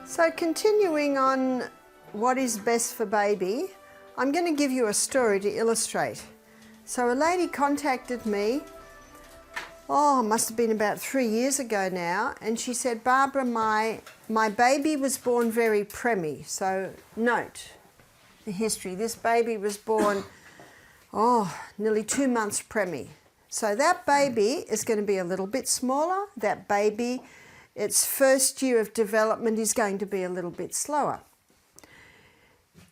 So continuing on what is best for baby, I'm going to give you a story to illustrate. So a lady contacted me, must have been about 3 years ago now, and she said, Barbara, my baby was born very premi. So note the history. This baby was born, nearly 2 months premi. So that baby is going to be a little bit smaller. That baby, its first year of development is going to be a little bit slower.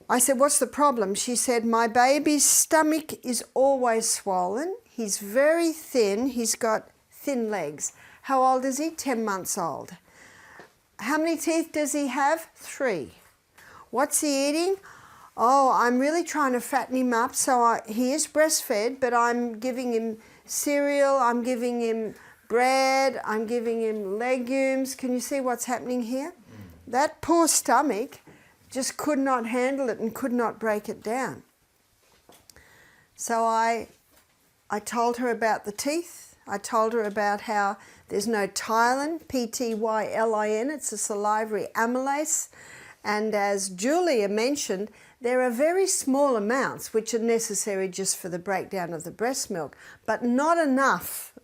I said, what's the problem? She said, my baby's stomach is always swollen. He's very thin. He's got thin legs. How old is he? 10 months old. How many teeth does he have? 3. What's he eating? I'm really trying to fatten him up. So he is breastfed, but I'm giving him cereal. I'm giving him bread. I'm giving him legumes. Can you see what's happening here? That poor stomach just could not handle it and could not break it down. So I told her about the teeth. I told her about how there's no ptyalin, P-T-Y-L-I-N, it's a salivary amylase. And as Julia mentioned, there are very small amounts which are necessary just for the breakdown of the breast milk, but not enough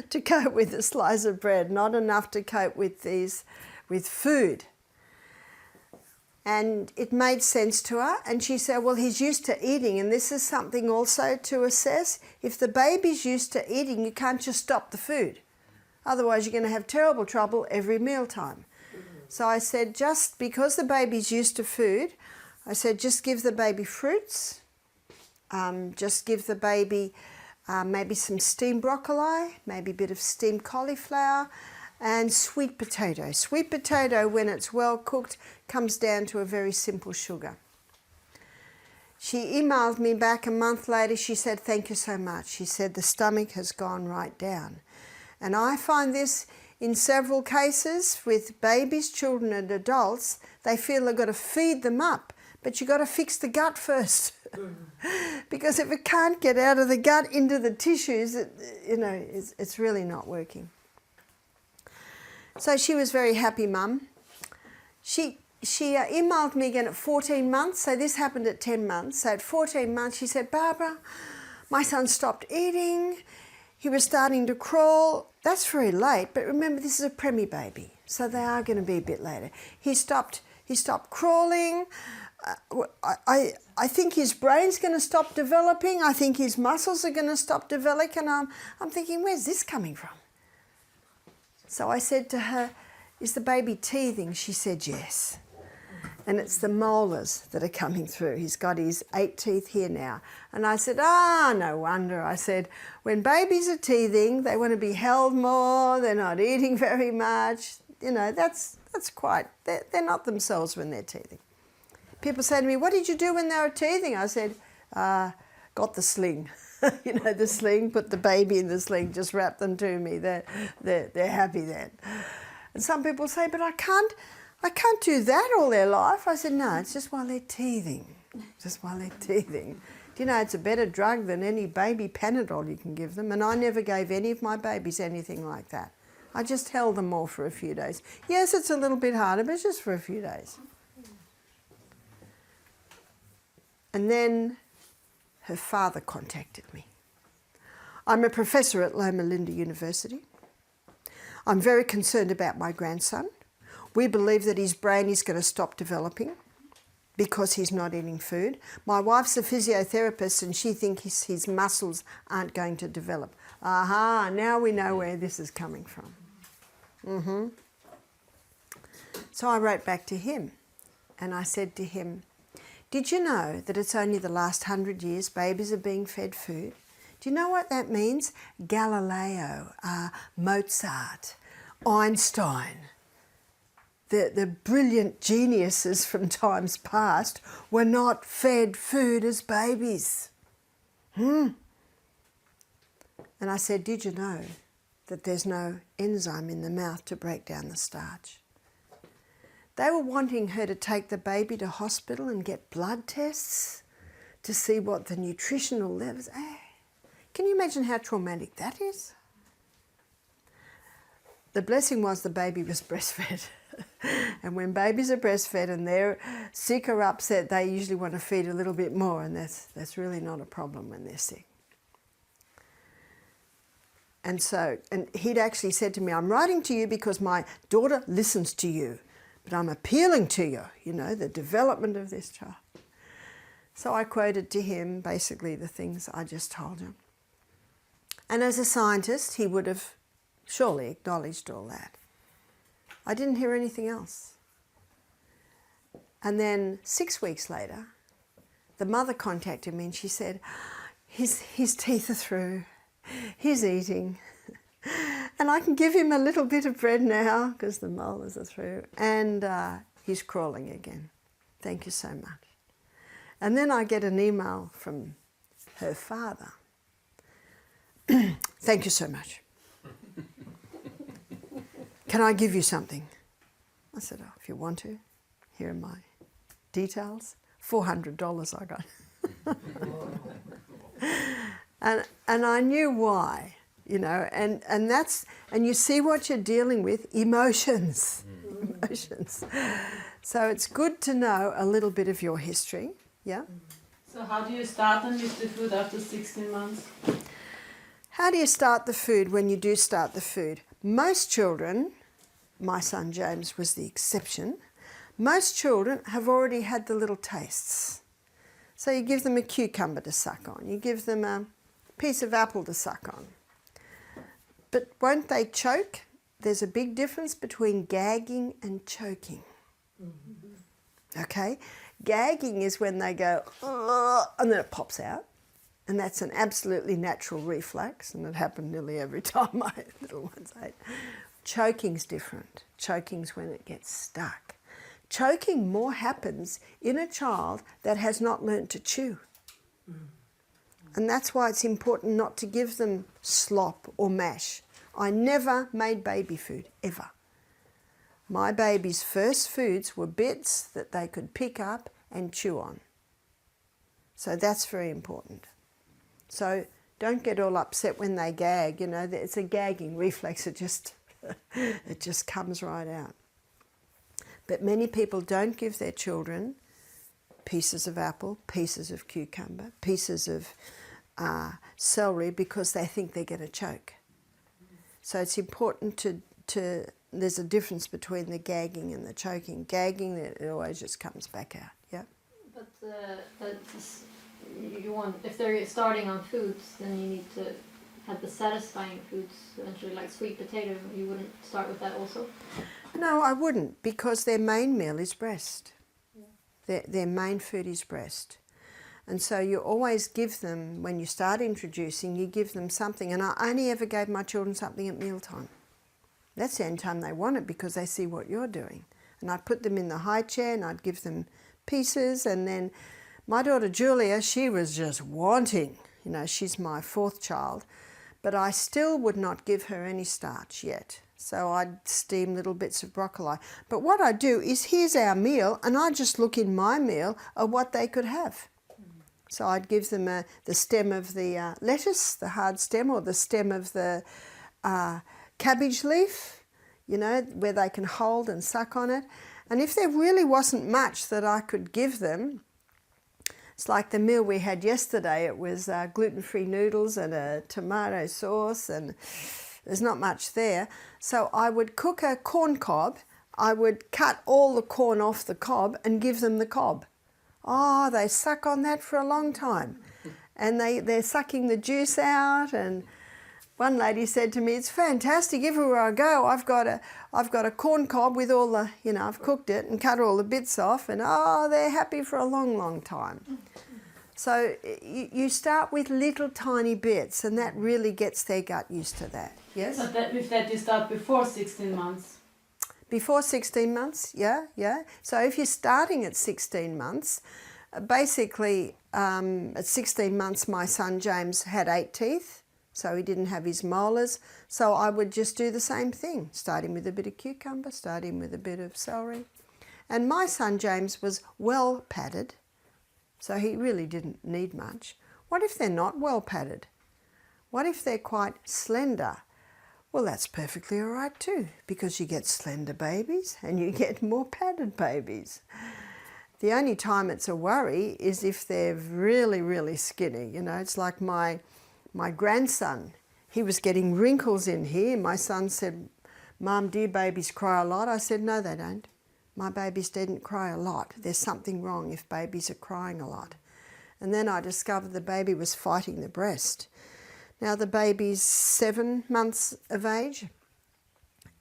to cope with a slice of bread, not enough to cope with food. And it made sense to her, and she said, well, he's used to eating, and this is something also to assess. If the baby's used to eating, you can't just stop the food. Otherwise, you're going to have terrible trouble every mealtime. So I said, just because the baby's used to food, I said, just give the baby fruits, just give the baby maybe some steamed broccoli, maybe a bit of steamed cauliflower, and sweet potato. Sweet potato, when it's well cooked, comes down to a very simple sugar. She emailed me back a month later. She said, thank you so much. She said, the stomach has gone right down. And I find this in several cases with babies, children and adults. They feel they've got to feed them up, but you've got to fix the gut first. Because if it can't get out of the gut into the tissues, it's really not working. So she was very happy, Mum. She emailed me again at 14 months, so this happened at 10 months. So at 14 months, she said, Barbara, my son stopped eating. He was starting to crawl. That's very late, but remember, this is a premi baby, so they are going to be a bit later. He stopped crawling. I think his brain's going to stop developing. I think his muscles are going to stop developing. And I'm thinking, where's this coming from? So I said to her, is the baby teething? She said, yes. And it's the molars that are coming through. He's got his 8 teeth here now. And I said, no wonder. I said, when babies are teething, they want to be held more, they're not eating very much. That's quite, they're not themselves when they're teething. People say to me, what did you do when they were teething? I said, got the sling. The sling, put the baby in the sling, just wrap them to me. They're happy then. And some people say, but I can't do that all their life. I said, no, it's just while they're teething. Just while they're teething. Do you know, it's a better drug than any baby Panadol you can give them. And I never gave any of my babies anything like that. I just held them all for a few days. Yes, it's a little bit harder, but it's just for a few days. And then her father contacted me. I'm a professor at Loma Linda University. I'm very concerned about my grandson. We believe that his brain is going to stop developing because he's not eating food. My wife's a physiotherapist and she thinks his muscles aren't going to develop. Aha, now we know where this is coming from. So I wrote back to him and I said to him, did you know that it's only the last 100 years babies are being fed food? Do you know what that means? Galileo, Mozart, Einstein, the brilliant geniuses from times past were not fed food as babies. And I said, did you know that there's no enzyme in the mouth to break down the starch? They were wanting her to take the baby to hospital and get blood tests to see what the nutritional levels are. Can you imagine how traumatic that is? The blessing was the baby was breastfed. And when babies are breastfed and they're sick or upset, they usually want to feed a little bit more, and that's really not a problem when they're sick. And so, and he'd actually said to me, I'm writing to you because my daughter listens to you, but I'm appealing to you, you know, the development of this child. So I quoted to him basically the things I just told him. And as a scientist, he would have surely acknowledged all that. I didn't hear anything else. And then 6 weeks later, the mother contacted me and she said, his teeth are through, he's eating, and I can give him a little bit of bread now because the molars are through, and he's crawling again. Thank you so much. And then I get an email from her father. Thank you so much. Can I give you something? I said, oh, if you want to, here are my details. $400 I got. and I knew why, you know, and you see what you're dealing with, emotions. Emotions. So it's good to know a little bit of your history, yeah? So how do you start them with the food after 16 months? How do you start the food when you do start the food? Most children, my son James was the exception, most children have already had the little tastes. So you give them a cucumber to suck on, you give them a piece of apple to suck on. But won't they choke? There's a big difference between gagging and choking. Okay? Gagging is when they go, ugh, and then it pops out. And that's an absolutely natural reflex, and it happened nearly every time my little ones ate. Choking's different. Choking's when it gets stuck. Choking more happens in a child that has not learnt to chew. And that's why it's important not to give them slop or mash. I never made baby food, ever. My baby's first foods were bits that they could pick up and chew on. So that's very important. So don't get all upset when they gag, you know, it's a gagging reflex, it just comes right out. But many people don't give their children pieces of apple, pieces of cucumber, pieces of celery because they think they're going to choke. So it's important to there's a difference between the gagging and the choking. Gagging, it always just comes back out, yeah? But you want, if they're starting on foods, then you need to have the satisfying foods, eventually, like sweet potato. You wouldn't start with that also? No, I wouldn't, because their main meal is breast. Yeah. Their main food is breast. And so you always give them, when you start introducing, you give them something. And I only ever gave my children something at mealtime. That's the only time they want it, because they see what you're doing. And I'd put them in the high chair and I'd give them pieces, and then my daughter Julia, she was just wanting, you know, she's my fourth child, but I still would not give her any starch yet. So I'd steam little bits of broccoli. But what I do is, here's our meal, and I just look in my meal at what they could have. So I'd give them the stem of the lettuce, the hard stem, or the stem of the cabbage leaf, you know, where they can hold and suck on it. And if there really wasn't much that I could give them, it's like the meal we had yesterday. It was gluten-free noodles and a tomato sauce, and there's not much there. So I would cook a corn cob. I would cut all the corn off the cob and give them the cob. Oh, they suck on that for a long time. And they're sucking the juice out. And one lady said to me, it's fantastic, everywhere I go, I've got a corn cob with all the, you know, I've cooked it and cut all the bits off, and oh, they're happy for a long, long time. So you start with little tiny bits, and that really gets their gut used to that. Yes? But with that you start before 16 months? Before 16 months, yeah. So if you're starting at 16 months, basically at 16 months my son James had 8 teeth, so he didn't have his molars. So I would just do the same thing, starting with a bit of cucumber, starting with a bit of celery. And my son James was well padded, so he really didn't need much. What if they're not well padded? What if they're quite slender? Well, that's perfectly all right too, because you get slender babies and you get more padded babies. The only time it's a worry is if they're really, really skinny. You know, it's like my grandson. He was getting wrinkles in here. My son said, "Mum, do your babies cry a lot?" I said, "No, they don't. My babies didn't cry a lot. There's something wrong if babies are crying a lot." And then I discovered the baby was fighting the breast. Now the baby's 7 months of age.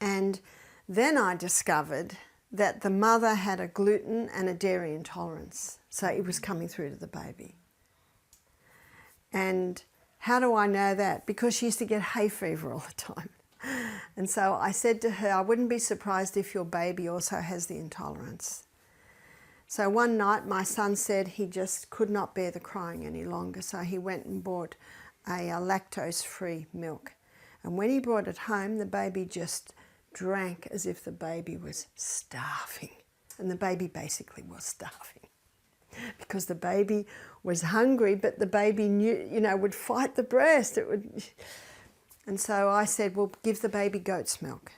And then I discovered that the mother had a gluten and a dairy intolerance. So it was coming through to the baby. And how do I know that? Because she used to get hay fever all the time. And so I said to her, I wouldn't be surprised if your baby also has the intolerance. So one night my son said he just could not bear the crying any longer. So he went and bought a lactose-free milk. And when he brought it home, the baby just drank as if the baby was starving. And the baby basically was starving. Because the baby was hungry, but the baby knew, you know, would fight the breast. And so I said, well, give the baby goat's milk.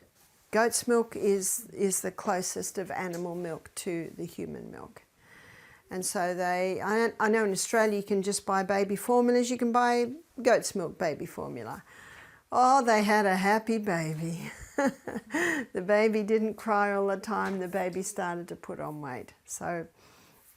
Goat's milk is the closest of animal milk to the human milk. And so I know in Australia you can just buy baby formulas, you can buy goat's milk baby formula. Oh, they had a happy baby. The baby didn't cry all the time, the baby started to put on weight. So,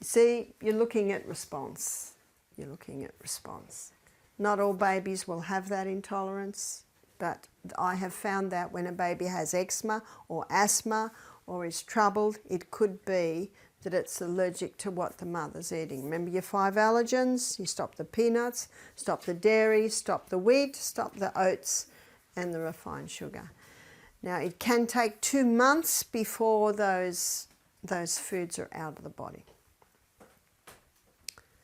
see, you're looking at response. You're looking at response. Not all babies will have that intolerance, but I have found that when a baby has eczema or asthma or is troubled, it could be that it's allergic to what the mother's eating. Remember your 5 allergens? You stop the peanuts, stop the dairy, stop the wheat, stop the oats and the refined sugar. Now it can take 2 months before those foods are out of the body.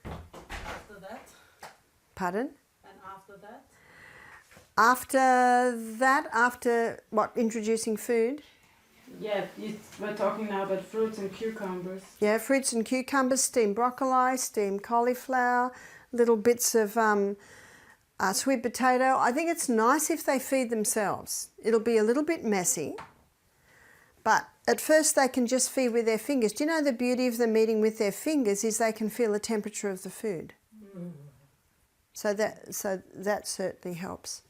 After that? Pardon? And after that? After what, introducing food? Yeah, we're talking now about fruits and cucumbers. Yeah, fruits and cucumbers, steamed broccoli, steamed cauliflower, little bits of sweet potato. I think it's nice if they feed themselves. It'll be a little bit messy, but at first they can just feed with their fingers. Do you know the beauty of them eating with their fingers is they can feel the temperature of the food. So that certainly helps.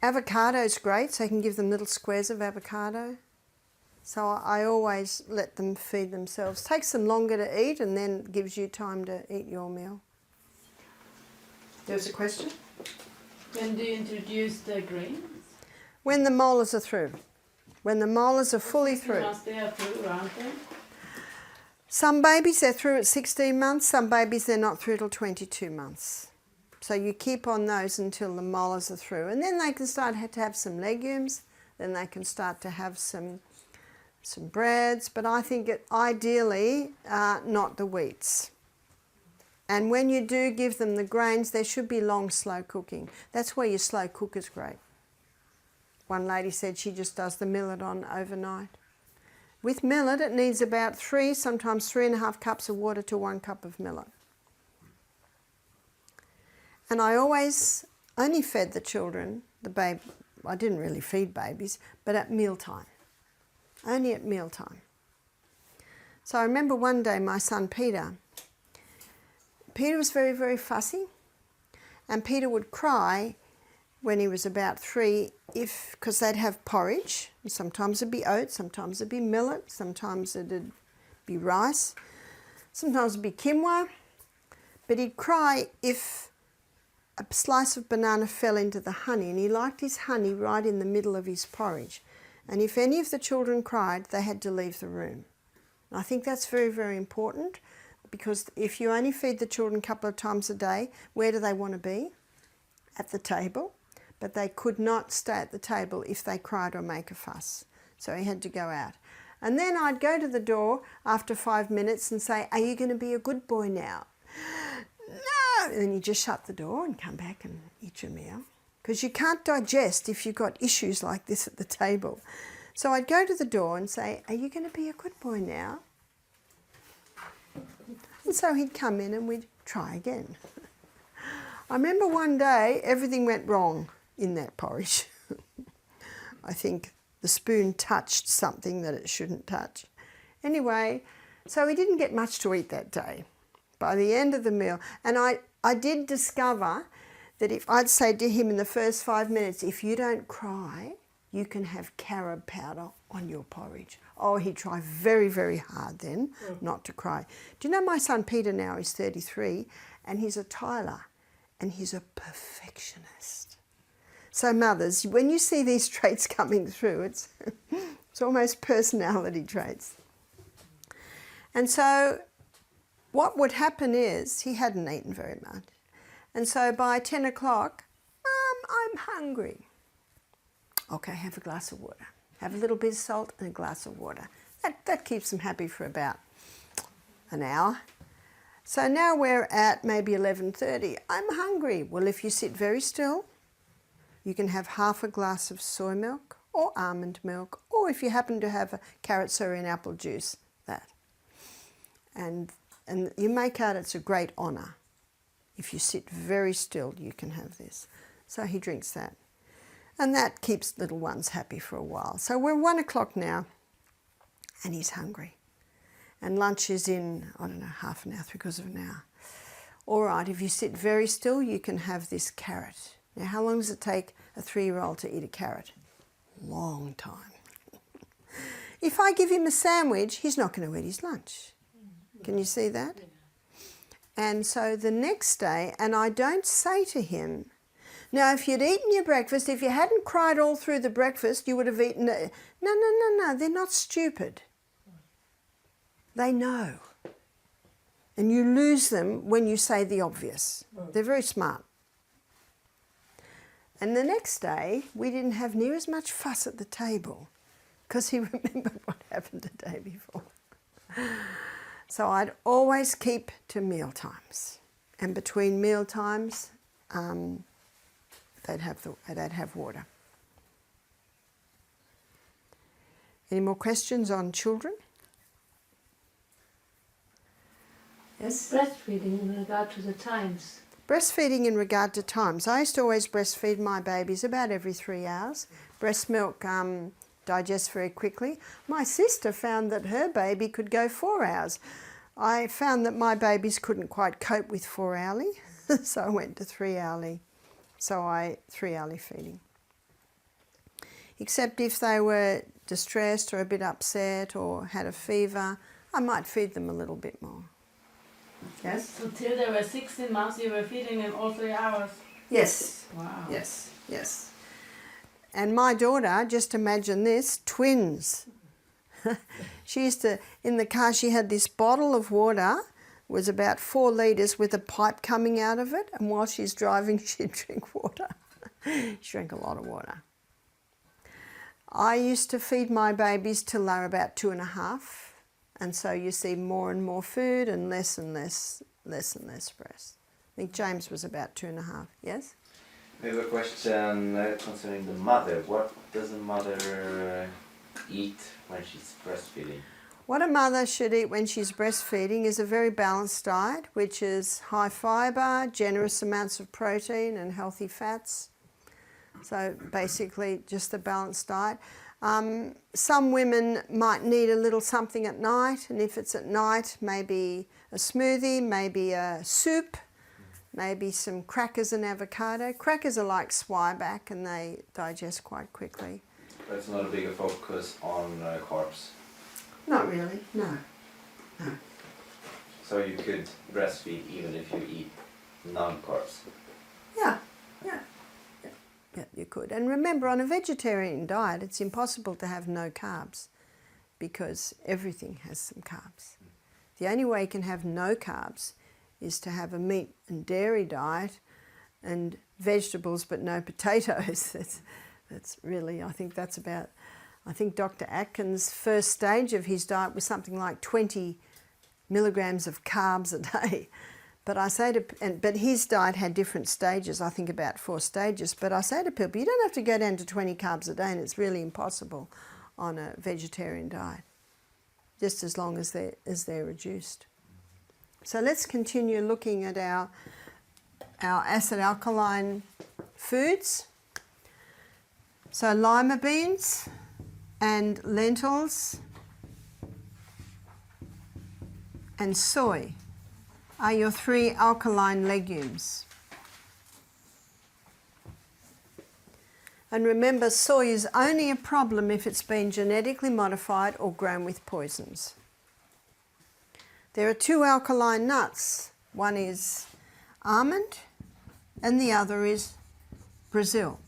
Avocado's great, so you can give them little squares of avocado. So I always let them feed themselves. Takes them longer to eat and then gives you time to eat your meal. There's a question? When do you introduce the grains? When the molars are through. When the molars are fully through. Once they are through, aren't they? Some babies they're through at 16 months, some babies they're not through till 22 months. So you keep on those until the molars are through. And then they can start to have some legumes, then they can start to have some breads, but I think ideally not the wheats. And when you do give them the grains, there should be long slow cooking. That's where your slow cook is great. One lady said she just does the millet on overnight. With millet it needs about 3, sometimes 3.5 cups of water to 1 cup of millet. And I always only fed the children, I didn't really feed babies, but at mealtime. Only at mealtime. So I remember one day my son Peter was very, very fussy, and Peter would cry when he was about 3 because they'd have porridge, and sometimes it'd be oats, sometimes it'd be millet, sometimes it'd be rice, sometimes it'd be quinoa, but he'd cry if a slice of banana fell into the honey, and he liked his honey right in the middle of his porridge. And if any of the children cried, they had to leave the room. And I think that's very, very important, because if you only feed the children a couple of times a day, where do they want to be? At the table. But they could not stay at the table if they cried or make a fuss. So he had to go out. And then I'd go to the door after 5 minutes and say, "Are you going to be a good boy now?" "No!" And then you just shut the door and come back and eat your meal. Because you can't digest if you've got issues like this at the table. So I'd go to the door and say, "Are you going to be a good boy now?" And so he'd come in and we'd try again. I remember one day everything went wrong in that porridge. I think the spoon touched something that it shouldn't touch. Anyway, so he didn't get much to eat that day. By the end of the meal, and I did discover that if I'd say to him in the first 5 minutes, if you don't cry, you can have carob powder on your porridge. Oh, he tried very, very hard then not to cry. Do you know my son Peter now is 33 and he's a tiler and he's a perfectionist. So mothers, when you see these traits coming through, it's almost personality traits. And so what would happen is he hadn't eaten very much. And so by 10 o'clock, I'm hungry. Okay, have a glass of water. Have a little bit of salt and a glass of water. That keeps him happy for about an hour. So now we're at maybe 11:30. I'm hungry. Well, if you sit very still, you can have half a glass of soy milk or almond milk, or if you happen to have a carrot, celery and apple juice, that. And you make out it's a great honour. If you sit very still, you can have this. So he drinks that. And that keeps little ones happy for a while. So we're 1 o'clock now, and he's hungry. And lunch is in, I don't know, half an hour, 3/4 of an hour. All right, if you sit very still, you can have this carrot. Now, how long does it take a 3-year-old to eat a carrot? Long time. If I give him a sandwich, he's not going to eat his lunch. Can you see that? And so the next day, and I don't say to him, now if you'd eaten your breakfast, if you hadn't cried all through the breakfast, you would have eaten it. No, they're not stupid. They know. And you lose them when you say the obvious. They're very smart. And the next day, we didn't have near as much fuss at the table because he remembered what happened the day before. So I'd always keep to meal times. And between meal times, they'd have water. Any more questions on children? Yes? Breastfeeding in regard to the times. Breastfeeding in regard to times. I used to always breastfeed my babies about every 3 hours. Breast milk digests very quickly. My sister found that her baby could go 4 hours. I found that my babies couldn't quite cope with 4 hourly, so I went to 3 hourly. So 3 hourly feeding. Except if they were distressed or a bit upset or had a fever, I might feed them a little bit more. Yes? So till they were 16 months, you were feeding them all 3 hours? Yes. Wow. Yes. And my daughter, just imagine this, twins. She used to, in the car, she had this bottle of water, was about 4 litres with a pipe coming out of it, and while she's driving, she'd drink water. She drank a lot of water. I used to feed my babies till they were about 2.5, and so you see more and more food and less breast. I think James was about 2.5, yes? We have a question concerning the mother. What does a mother eat when she's breastfeeding? What a mother should eat when she's breastfeeding is a very balanced diet, which is high fibre, generous amounts of protein and healthy fats. So basically just a balanced diet. Some women might need a little something at night, and if it's at night, maybe a smoothie, maybe a soup, maybe some crackers and avocado. Crackers are like Zwieback and they digest quite quickly. But it's not a bigger focus on carbs. Not really, no. So you could breastfeed even if you eat non-carbs. Yeah, you could. And remember, on a vegetarian diet, it's impossible to have no carbs because everything has some carbs. The only way you can have no carbs is to have a meat and dairy diet and vegetables but no potatoes. That's really, I think Dr. Atkins' first stage of his diet was something like 20 milligrams of carbs a day. But his diet had different stages, I think about 4 stages. But I say to people, you don't have to go down to 20 carbs a day, and it's really impossible on a vegetarian diet, just as long as they're reduced. So let's continue looking at our acid alkaline foods. So lima beans and lentils and soy are your 3 alkaline legumes. And remember, soy is only a problem if it's been genetically modified or grown with poisons. There are 2 alkaline nuts. One is almond and the other is Brazil.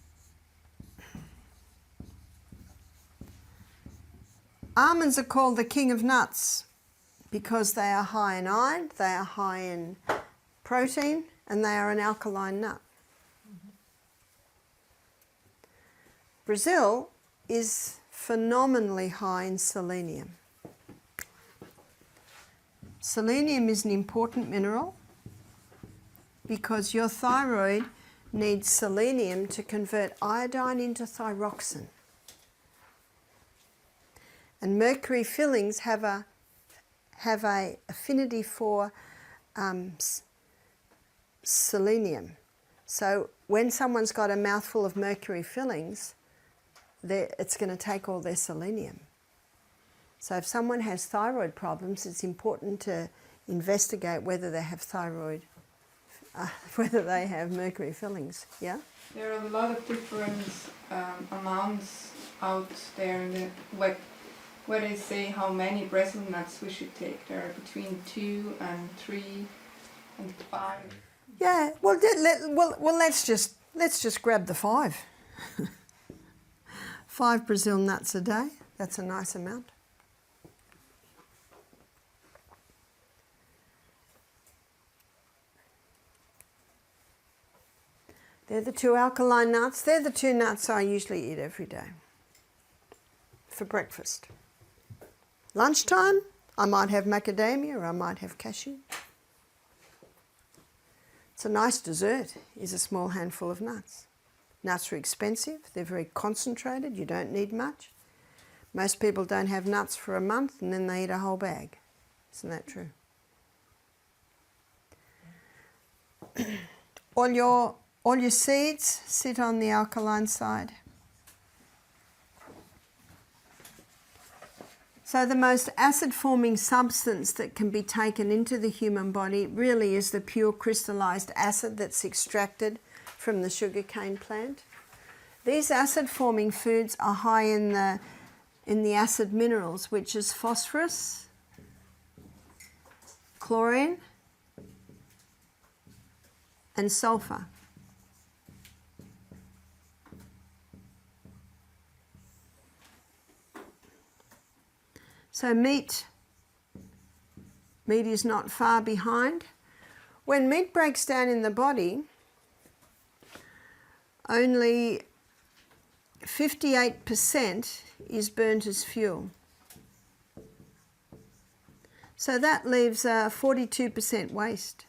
Almonds are called the king of nuts because they are high in iron, they are high in protein, and they are an alkaline nut. Brazil is phenomenally high in selenium. Selenium is an important mineral because your thyroid needs selenium to convert iodine into thyroxine. And mercury fillings have a affinity for selenium. So when someone's got a mouthful of mercury fillings, it's going to take all their selenium. So if someone has thyroid problems, it's important to investigate whether they have whether they have mercury fillings. Yeah? There are a lot of different amounts out there in the web where they say how many Brazil nuts we should take. There are between 2 and 3 and 5. Yeah. Well, let's just grab the 5. 5 Brazil nuts a day. That's a nice amount. They're the 2 alkaline nuts. They're the 2 nuts I usually eat every day for breakfast. Lunchtime, I might have macadamia or I might have cashew. It's a nice dessert, is a small handful of nuts. Nuts are expensive, they're very concentrated, you don't need much. Most people don't have nuts for a month and then they eat a whole bag. Isn't that true? All your seeds sit on the alkaline side. So the most acid-forming substance that can be taken into the human body really is the pure crystallized acid that's extracted from the sugarcane plant. These acid-forming foods are high in the acid minerals, which is phosphorus, chlorine, and sulfur. So meat is not far behind. When meat breaks down in the body, only 58% is burnt as fuel. So that leaves 42% waste.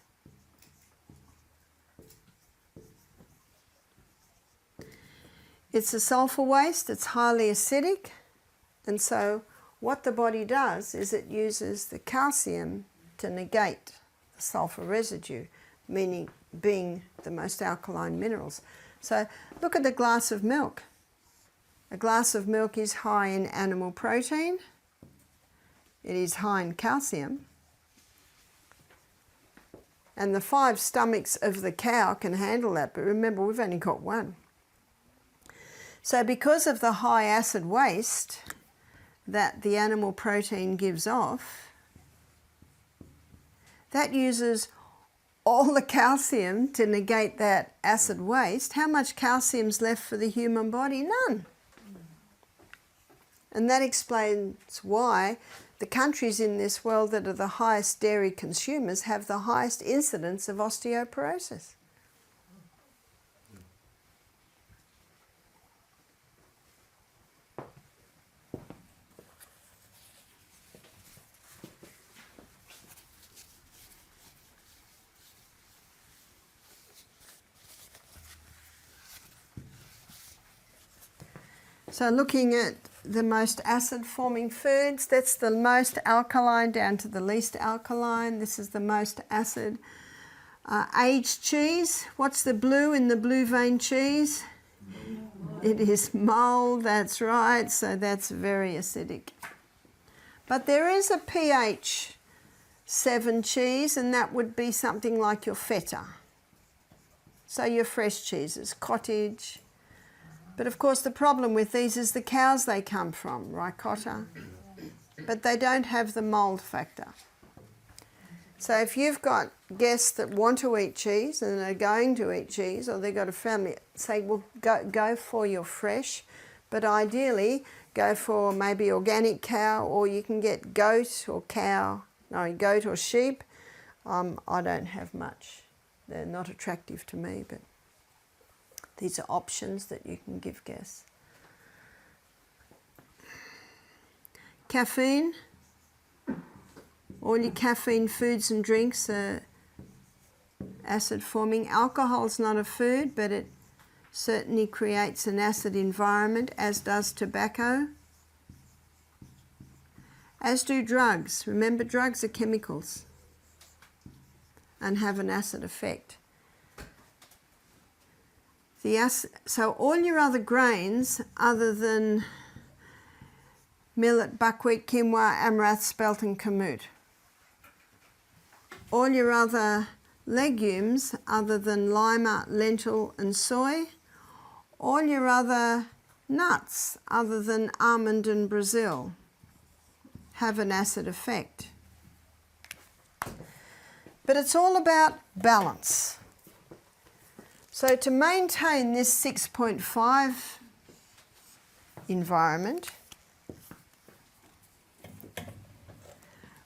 It's a sulfur waste, it's highly acidic, and so what the body does is it uses the calcium to negate the sulfur residue, meaning being the most alkaline minerals. So look at a glass of milk. A glass of milk is high in animal protein. It is high in calcium. And the 5 stomachs of the cow can handle that, but remember, we've only got 1. So because of the high acid waste that the animal protein gives off, that uses all the calcium to negate that acid waste. How much calcium's left for the human body? None. And that explains why the countries in this world that are the highest dairy consumers have the highest incidence of osteoporosis. So looking at the most acid-forming foods, that's the most alkaline down to the least alkaline. This is the most acid. Aged cheese, what's the blue in the blue vein cheese? It is mold, that's right, so that's very acidic. But there is a pH 7 cheese, and that would be something like your feta. So your fresh cheeses, cottage. But of course the problem with these is the cows they come from, ricotta. But they don't have the mold factor. So if you've got guests that want to eat cheese and are going to eat cheese, or they've got a family, say, well, go for your fresh, but ideally go for maybe organic cow, or you can get goat or goat or sheep. I don't have much. They're not attractive to me, but these are options that you can give guests. Caffeine. All your caffeine foods and drinks are acid forming. Alcohol's not a food, but it certainly creates an acid environment, as does tobacco. As do drugs. Remember, drugs are chemicals and have an acid effect. So all your other grains, other than millet, buckwheat, quinoa, amaranth, spelt and kamut. All your other legumes, other than lima, lentil and soy. All your other nuts, other than almond and Brazil, have an acid effect. But it's all about balance. So to maintain this 6.5 environment,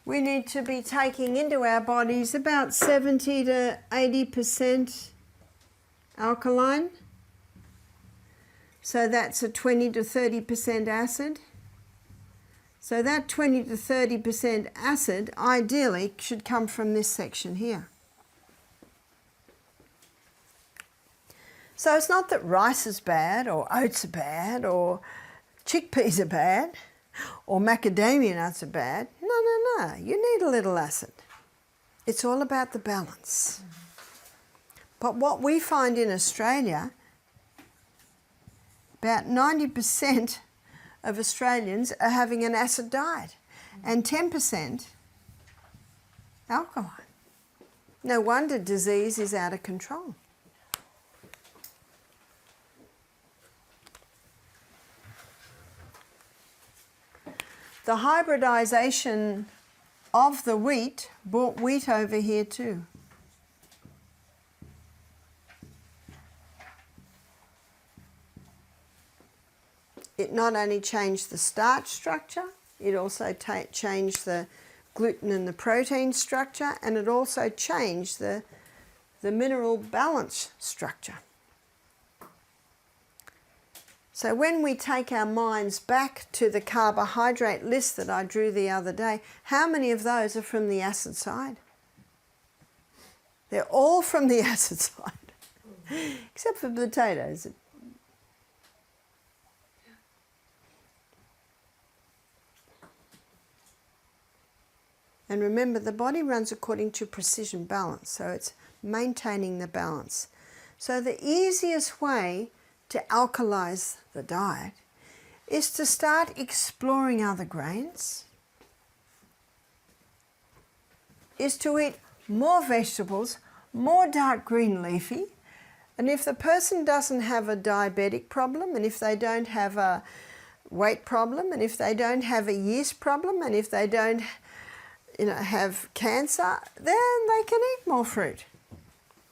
we need to be taking into our bodies about 70 to 80% alkaline. So that's a 20 to 30% acid. So that 20 to 30% acid ideally should come from this section here. So it's not that rice is bad, or oats are bad, or chickpeas are bad, or macadamia nuts are bad. No. You need a little acid. It's all about the balance. But what we find in Australia, about 90% of Australians are having an acid diet, and 10% alkaline. No wonder disease is out of control. The hybridization of the wheat brought wheat over here too. It not only changed the starch structure, it also changed the gluten and the protein structure, and it also changed the mineral balance structure. So when we take our minds back to the carbohydrate list that I drew the other day, how many of those are from the acid side? They're all from the acid side, except for potatoes. And remember, the body runs according to precision balance, so it's maintaining the balance. So the easiest way to alkalize the diet is to start exploring other grains, is to eat more vegetables, more dark green leafy, and if the person doesn't have a diabetic problem, and if they don't have a weight problem, and if they don't have a yeast problem, and if they don't have cancer, then they can eat more fruit.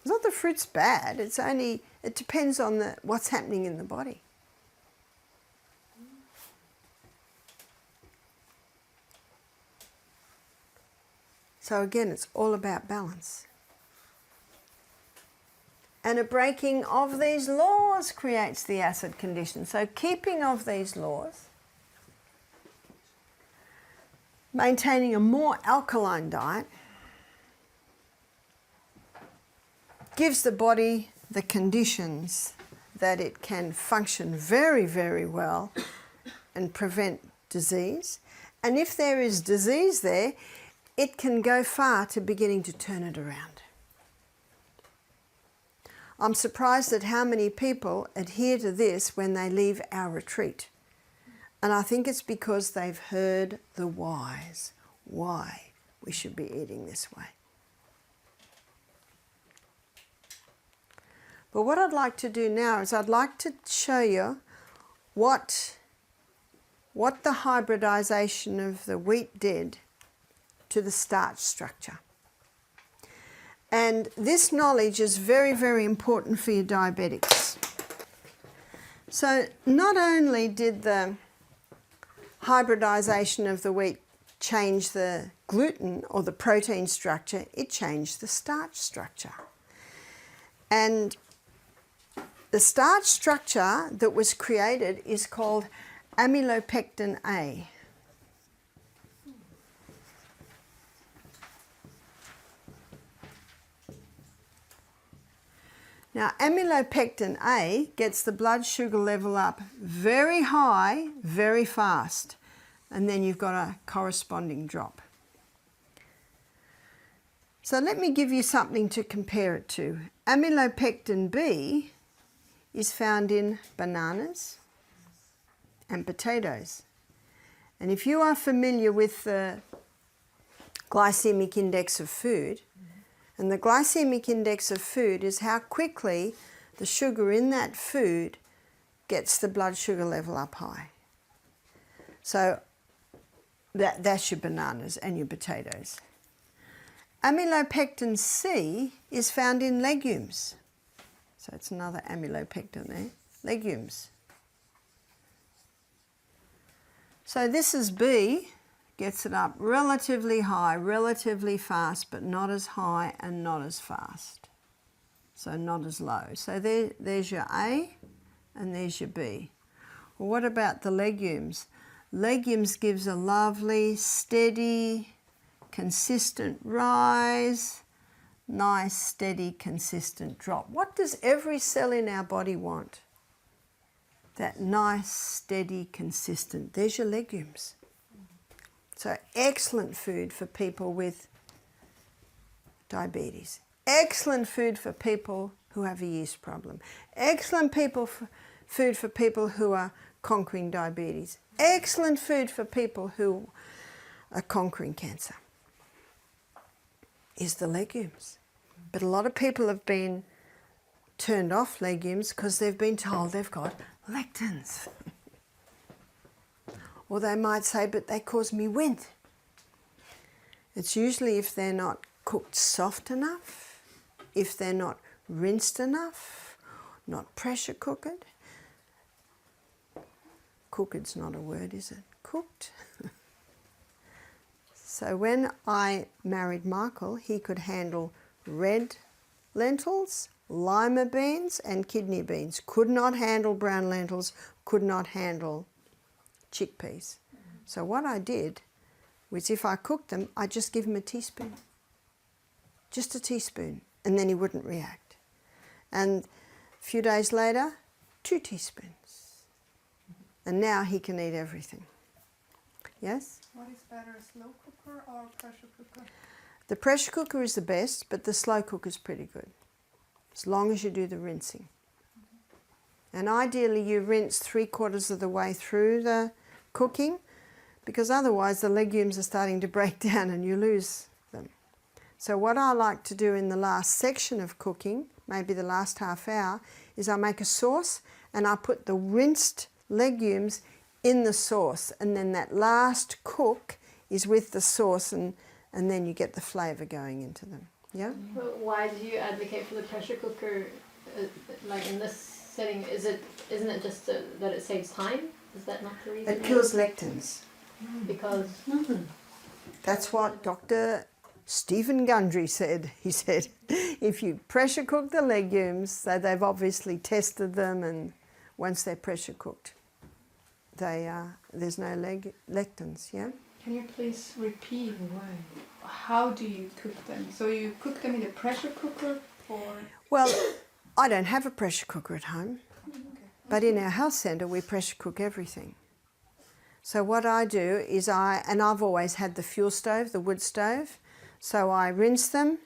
It's not that fruit's bad, it depends on what's happening in the body. So again, it's all about balance. And a breaking of these laws creates the acid condition. So keeping of these laws, maintaining a more alkaline diet, gives the body the conditions that it can function very, very well and prevent disease. And if there is disease there, it can go far to beginning to turn it around. I'm surprised at how many people adhere to this when they leave our retreat. And I think it's because they've heard the whys, why we should be eating this way. But what I'd like to do now is I'd like to show you what the hybridization of the wheat did to the starch structure. And this knowledge is very, very important for your diabetics. So not only did the hybridization of the wheat change the gluten or the protein structure, it changed the starch structure. And the starch structure that was created is called amylopectin A. Now, amylopectin A gets the blood sugar level up very high, very fast, and then you've got a corresponding drop. So let me give you something to compare it to. Amylopectin B is found in bananas and potatoes. And if you are familiar with the glycemic index of food, and the glycemic index of food is how quickly the sugar in that food gets the blood sugar level up high. So that's your bananas and your potatoes. Amylopectin C is found in legumes. So it's another amylopectin there. Legumes. So this is B, gets it up relatively high, relatively fast, but not as high and not as fast. So not as low. So there's your A and there's your B. Well, what about the legumes? Legumes gives a lovely, steady, consistent rise, nice, steady, consistent drop. What does every cell in our body want? That nice, steady, consistent. There's your legumes. So excellent food for people with diabetes. Excellent food for people who have a yeast problem. Excellent food for people who are conquering diabetes. Excellent food for people who are conquering cancer. Is the legumes. But a lot of people have been turned off legumes because they've been told they've got lectins. Or they might say, but they cause me wind. It's usually if they're not cooked soft enough, if they're not rinsed enough, not pressure cooked. Cooked's not a word, is it? Cooked. So when I married Michael, he could handle red lentils, lima beans and kidney beans. Could not handle brown lentils, could not handle chickpeas. So what I did was if I cooked them, I'd just give him a teaspoon. Just a teaspoon. And then he wouldn't react. And a few days later, 2 teaspoons. And now he can eat everything. Yes? What is better, slow cooker or pressure cooker? The pressure cooker is the best, but the slow cooker is pretty good. As long as you do the rinsing. And ideally you rinse 3/4 of the way through the cooking, because otherwise the legumes are starting to break down and you lose them. So what I like to do in the last section of cooking, maybe the last half hour, is I make a sauce and I put the rinsed legumes in the sauce, and then that last cook is with the sauce, and then you get the flavour going into them. Yeah? But why do you advocate for the pressure cooker, like in this setting? Isn't it just that it saves time? Is that not the reason? It kills lectins. Because That's what Dr. Stephen Gundry said. He said, if you pressure cook the legumes, so they've obviously tested them, and once they're pressure cooked, there's no lectins, yeah? Can you please repeat how do you cook them? So you cook them in a pressure cooker or? Well, I don't have a pressure cooker at home, but in our health centre we pressure cook everything. So what I do is and I've always had the fuel stove, the wood stove, so I rinse them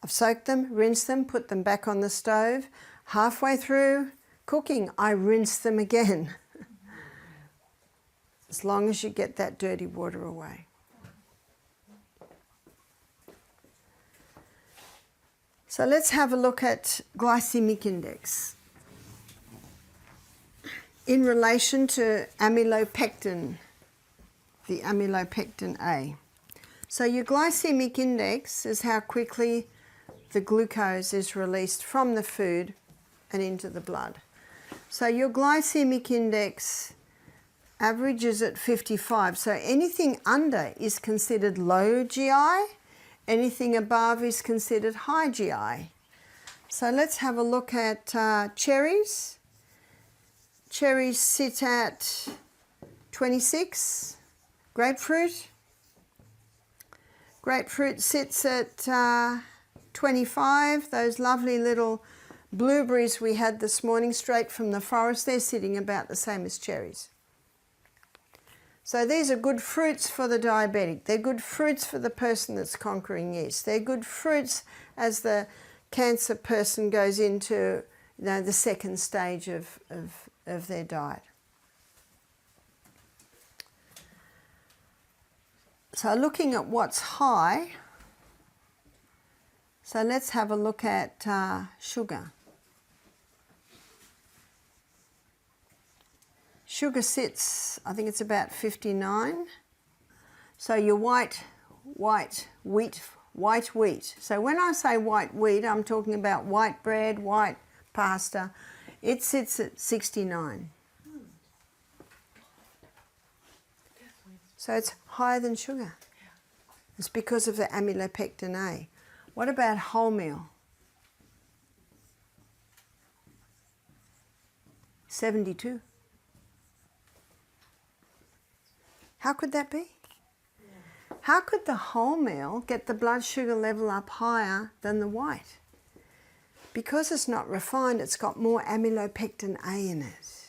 I've soaked them, rinsed them, put them back on the stove. Halfway through cooking, I rinse them again. As long as you get that dirty water away. So let's have a look at glycemic index in relation to amylopectin, the amylopectin A. So your glycemic index is how quickly the glucose is released from the food and into the blood. So your glycemic index averages at 55. So anything under is considered low GI, anything above is considered high GI. So let's have a look at cherries. Cherries sit at 26. Grapefruit. Grapefruit sits at 25. Those lovely little blueberries we had this morning straight from the forest, they're sitting about the same as cherries. So these are good fruits for the diabetic. They're good fruits for the person that's conquering yeast. They're good fruits as the cancer person goes into, you know, the second stage of their diet. So looking at what's high, so let's have a look at sugar. Sugar sits, I think it's about 59. So your white wheat. So when I say white wheat, I'm talking about white bread, white pasta. It sits at 69. So it's higher than sugar. It's because of the amylopectin A. What about wholemeal? 72. How could that be? How could the wholemeal get the blood sugar level up higher than the white? Because it's not refined, it's got more amylopectin A in it.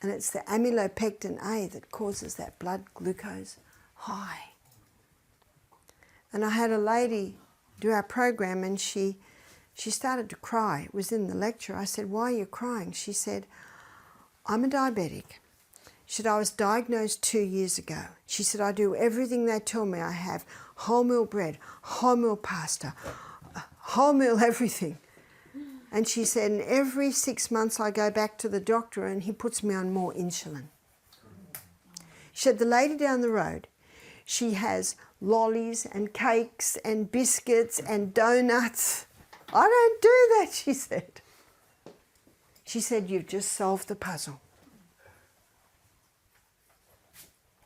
And it's the amylopectin A that causes that blood glucose high. And I had a lady do our program and she started to cry. It was in the lecture. I said, "Why are you crying?" She said, "I'm a diabetic." She said, "I was diagnosed 2 years ago." She said, "I do everything they tell me. I have wholemeal bread, wholemeal pasta, wholemeal everything." And she said, "And every 6 months I go back to the doctor and he puts me on more insulin." She said, "The lady down the road, she has lollies and cakes and biscuits and donuts. I don't do that," she said. She said, "You've just solved the puzzle."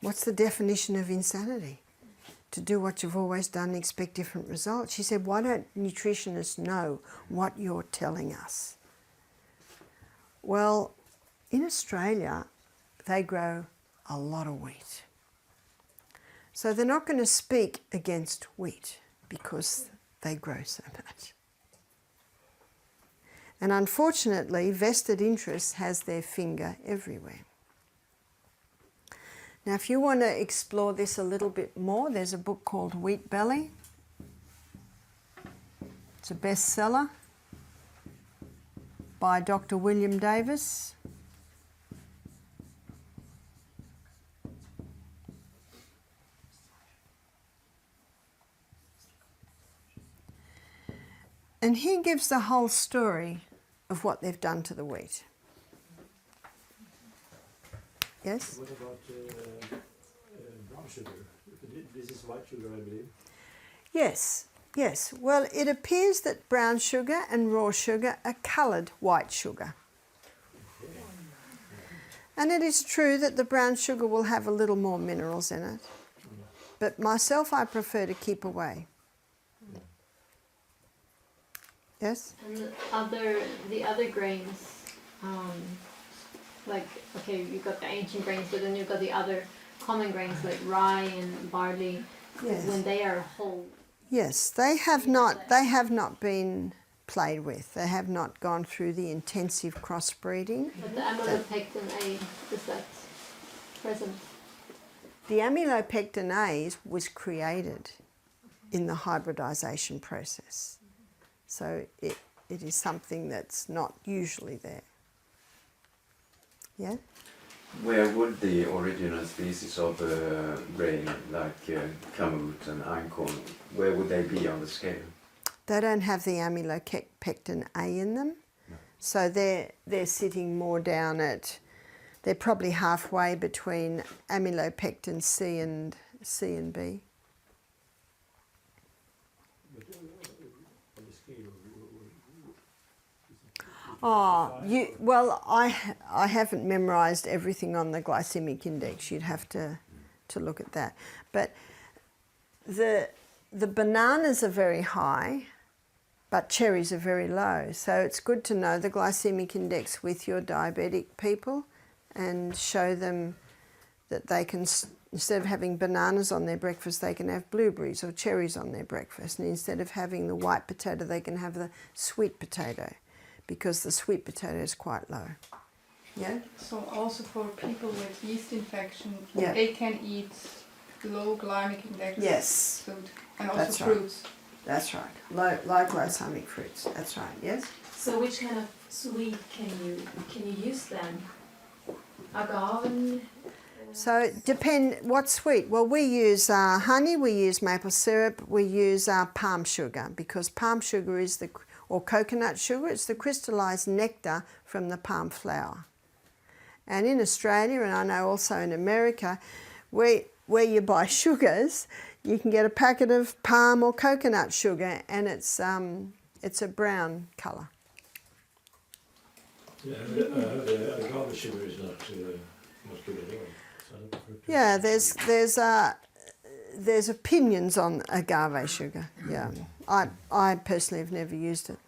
What's the definition of insanity? To do what you've always done and expect different results. She said, "Why don't nutritionists know what you're telling us?" Well, in Australia, they grow a lot of wheat. So they're not going to speak against wheat because they grow so much. And unfortunately, vested interests has their finger everywhere. Now, if you want to explore this a little bit more, there's a book called Wheat Belly. It's a bestseller by Dr. William Davis. And he gives the whole story of what they've done to the wheat. Yes? What about brown sugar? This is white sugar, I believe. Yes, yes. Well, it appears that brown sugar and raw sugar are coloured white sugar. And it is true that the brown sugar will have a little more minerals in it. But myself, I prefer to keep away. Yes? And the other grains, like, okay, you've got the ancient grains, but then you've got the other common grains like rye and barley. Yes. When they are whole. Yes, they have not been played with. They have not gone through the intensive crossbreeding. But the amylopectin A, is that present? The amylopectin A was created in the hybridization process. So it is something that's not usually there. Yeah? Where would the original species of grain, like kamut and einkorn, where would they be on the scale? They don't have the amylopectin A in them. No. So they're sitting more down at, they're probably halfway between amylopectin C and B. On the scale Oh, well, I haven't memorised everything on the glycemic index. You'd have to look at that. But the bananas are very high, but cherries are very low. So it's good to know the glycemic index with your diabetic people and show them that they can, instead of having bananas on their breakfast, they can have blueberries or cherries on their breakfast. And instead of having the white potato, they can have the sweet potato, because the sweet potato is quite low. Yeah? So also for people with yeast infection, Yeah. they can eat low glycemic index Yes. food and also That's right. fruits. That's right. Low glycemic fruits. That's right. Yes? So which kind of sweet can you use then? Agave? So depend what sweet. Well, we use honey, we use maple syrup, we use palm sugar, because palm sugar is or coconut sugar, it's the crystallized nectar from the palm flower. And in Australia, and I know also in America, where you buy sugars, you can get a packet of palm or coconut sugar, and it's a brown colour. Yeah, agave sugar is not good at all. So I don't prefer to- Yeah, there's opinions on agave sugar. Yeah, I personally have never used it.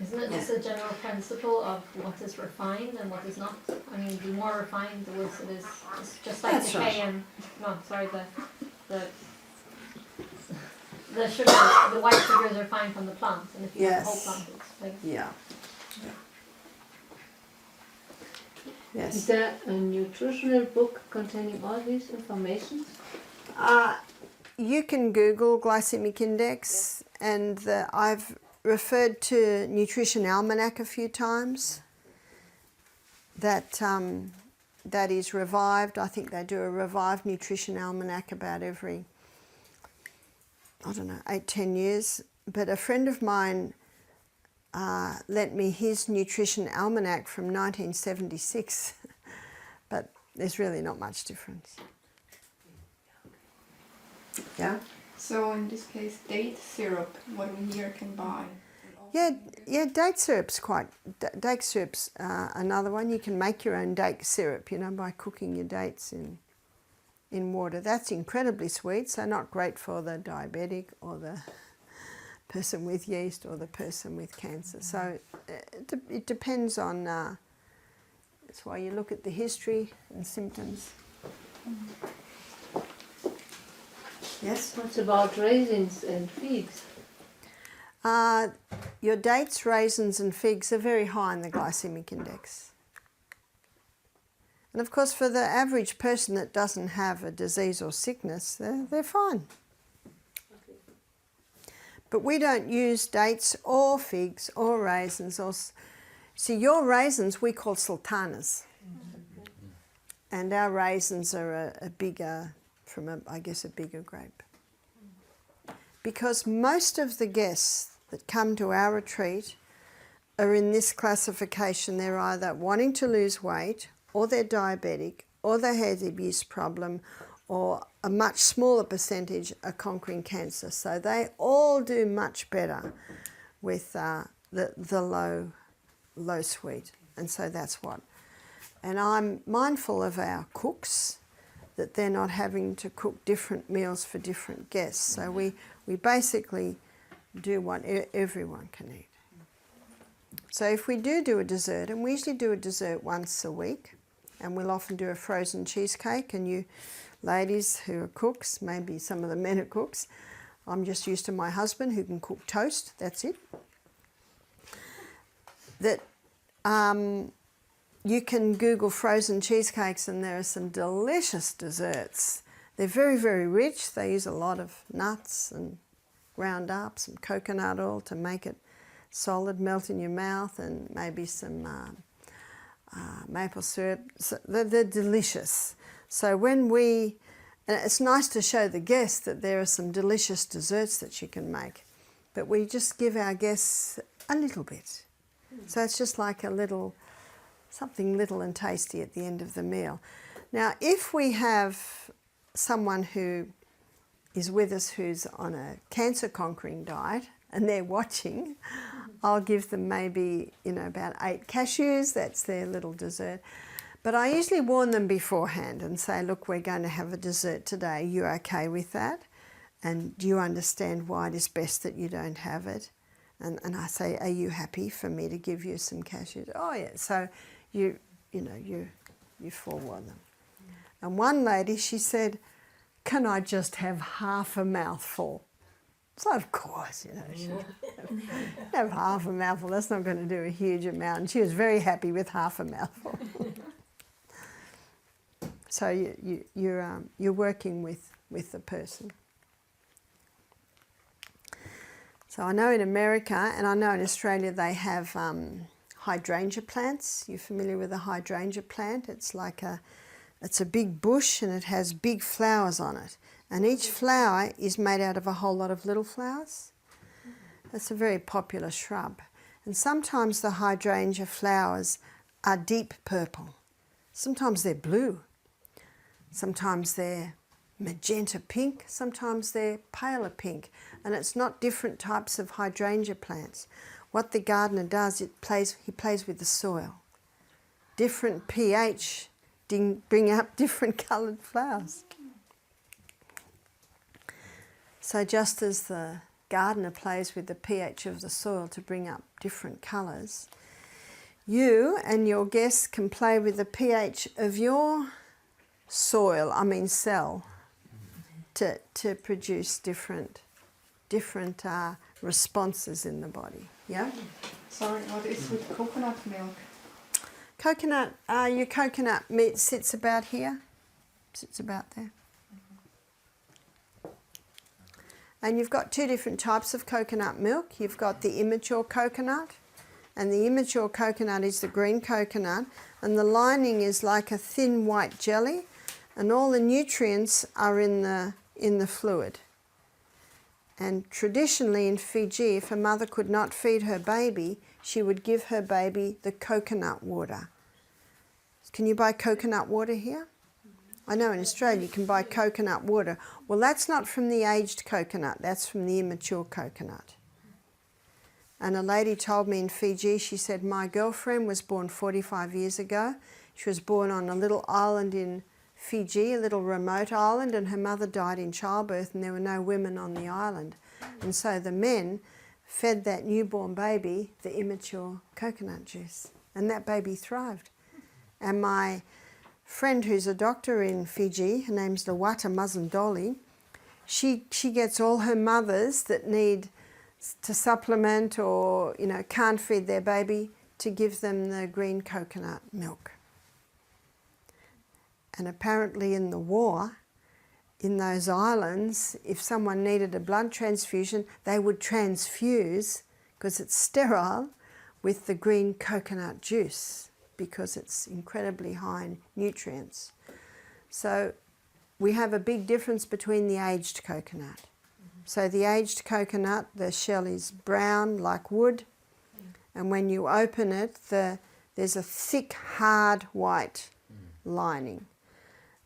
Isn't it just a general principle of what is refined and what is not? I mean, the more refined the worse it is. It's just like That's the right. cayenne. No, sorry, the sugar, the white sugars are fine from the plant, and if you have the whole Yes. plant, it's like Yeah. Is Yes. there a nutritional book containing all these information? You can Google glycemic index, and I've referred to Nutrition Almanac a few times. That is revived. I think they do a revived Nutrition Almanac about every, 8-10 years. But a friend of mine lent me his Nutrition Almanac from 1976, but there's really not much difference. Yeah? So in this case, date syrup, what we here can buy. Yeah, date syrup's date syrup's another one. You can make your own date syrup, by cooking your dates in water. That's incredibly sweet, so not great for the diabetic or the person with yeast or the person with cancer. So it depends on, that's why you look at the history and symptoms. Yes? What about raisins and figs? Your dates, raisins and figs are very high in the glycemic index. And of course for the average person that doesn't have a disease or sickness, they're fine. Okay. But we don't use dates or figs or raisins. See, your raisins we call sultanas. And our raisins are a bigger, from a bigger grape. Because most of the guests that come to our retreat are in this classification. They're either wanting to lose weight, or they're diabetic, or they have abuse problem, or a much smaller percentage are conquering cancer. So they all do much better with the low sweet. And so that's what. And I'm mindful of our cooks, that they're not having to cook different meals for different guests. So we basically do what everyone can eat. So if we do a dessert, and we usually do a dessert once a week, and we'll often do a frozen cheesecake, and you ladies who are cooks, maybe some of the men are cooks, I'm just used to my husband who can cook toast, that's it. That you can Google frozen cheesecakes, and there are some delicious desserts. They're very, very rich. They use a lot of nuts and ground up, some coconut oil to make it solid, melt in your mouth, and maybe some maple syrup. So they're delicious. So when and it's nice to show the guests that there are some delicious desserts that you can make, but we just give our guests a little bit. So it's just like something little and tasty at the end of the meal. Now, if we have someone who is with us who's on a cancer-conquering diet and they're watching, I'll give them maybe, about 8 cashews. That's their little dessert. But I usually warn them beforehand and say, look, we're going to have a dessert today. You okay with that? And do you understand why it is best that you don't have it? And I say, are you happy for me to give you some cashews? Oh, yeah. So you forewarn them. And one lady, she said, can I just have half a mouthful? So of course, she have half a mouthful. That's not going to do a huge amount. And she was very happy with half a mouthful. So you're working with the person. So I know in America and I know in Australia they have hydrangea plants. You're familiar with a hydrangea plant? It's a big bush and it has big flowers on it. And each flower is made out of a whole lot of little flowers. That's a very popular shrub. And sometimes the hydrangea flowers are deep purple. Sometimes they're blue. Sometimes they're magenta pink. Sometimes they're paler pink. And it's not different types of hydrangea plants. What the gardener does, he plays with the soil. Different pH bring up different coloured flowers. So just as the gardener plays with the pH of the soil to bring up different colours, you and your guests can play with the pH of your cell, to produce different responses in the body. Yeah? Sorry, what is with coconut milk? Your coconut meat sits about here, sits about there. And you've got 2 different types of coconut milk. You've got the immature coconut, and the immature coconut is the green coconut, and the lining is like a thin white jelly, and all the nutrients are in the fluid. And traditionally in Fiji, if a mother could not feed her baby, she would give her baby the coconut water. Can you buy coconut water here? I know in Australia you can buy coconut water. Well, that's not from the aged coconut, that's from the immature coconut. And a lady told me in Fiji, she said, my girlfriend was born 45 years ago. She was born on a little island in Fiji, a little remote island, and her mother died in childbirth and there were no women on the island. And so the men fed that newborn baby the immature coconut juice, and that baby thrived. And my friend who's a doctor in Fiji, her name's Lawata Mazandoli, she gets all her mothers that need to supplement or can't feed their baby to give them the green coconut milk. And apparently in the war, in those islands, if someone needed a blood transfusion, they would transfuse, because it's sterile, with the green coconut juice, because it's incredibly high in nutrients. So we have a big difference between the aged coconut. So the aged coconut, the shell is brown like wood, and when you open it, there's a thick, hard white lining.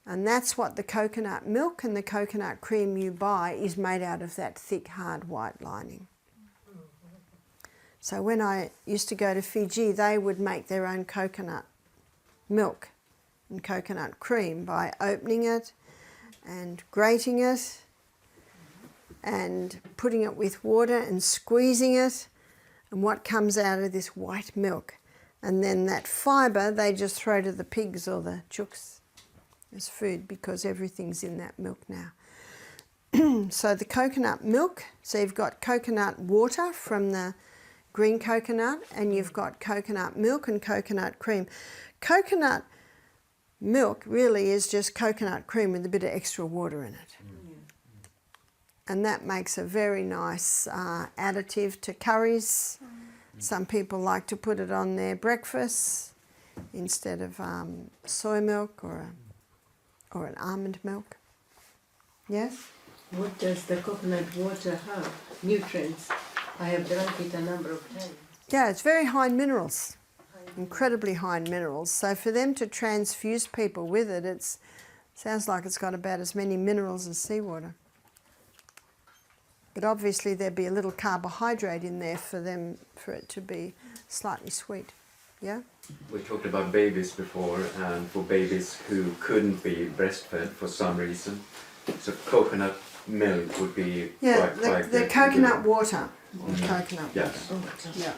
And that's what the coconut milk and the coconut cream you buy is made out of, that thick, hard white lining. So when I used to go to Fiji, they would make their own coconut milk and coconut cream by opening it and grating it and putting it with water and squeezing it, and what comes out of this white milk. And then that fibre they just throw to the pigs or the chooks as food, because everything's in that milk now. So the coconut milk, so you've got coconut water from the green coconut, and you've got coconut milk and coconut cream. Coconut milk really is just coconut cream with a bit of extra water in it. And that makes a very nice additive to curries. Some people like to put it on their breakfast instead of soy milk or an almond milk. Yes? What does the coconut water have? Nutrients. I have drunk it a number of times. Yeah, it's very high in minerals, incredibly high in minerals. So for them to transfuse people with it, it sounds like it's got about as many minerals as seawater. But obviously there'd be a little carbohydrate in there for it to be slightly sweet. Yeah? We talked about babies before, and for babies who couldn't be breastfed for some reason, so coconut milk would be Yeah, quite the good. coconut water. Or coconut Yes. water. Yeah.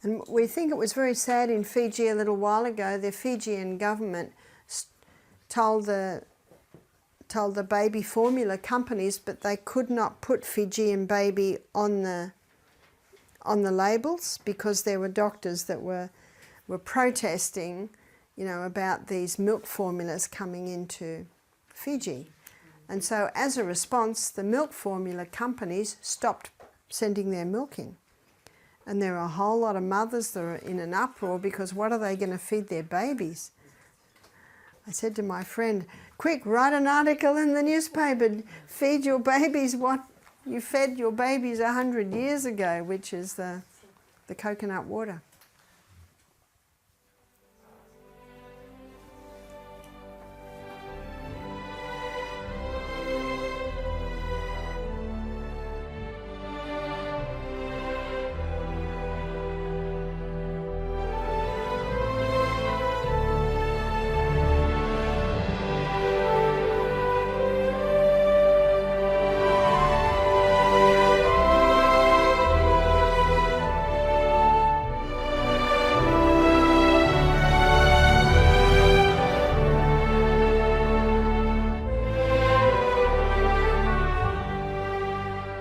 And we think it was very sad in Fiji a little while ago. The Fijian government told the baby formula companies, but they could not put Fijian baby on the labels because there were doctors that were protesting, you know, about these milk formulas coming into Fiji. And so as a response, the milk formula companies stopped sending their milk in. And there are a whole lot of mothers that are in an uproar because what are they going to feed their babies? I said to my friend, quick, write an article in the newspaper, feed your babies what you fed your babies 100 years ago, which is the coconut water.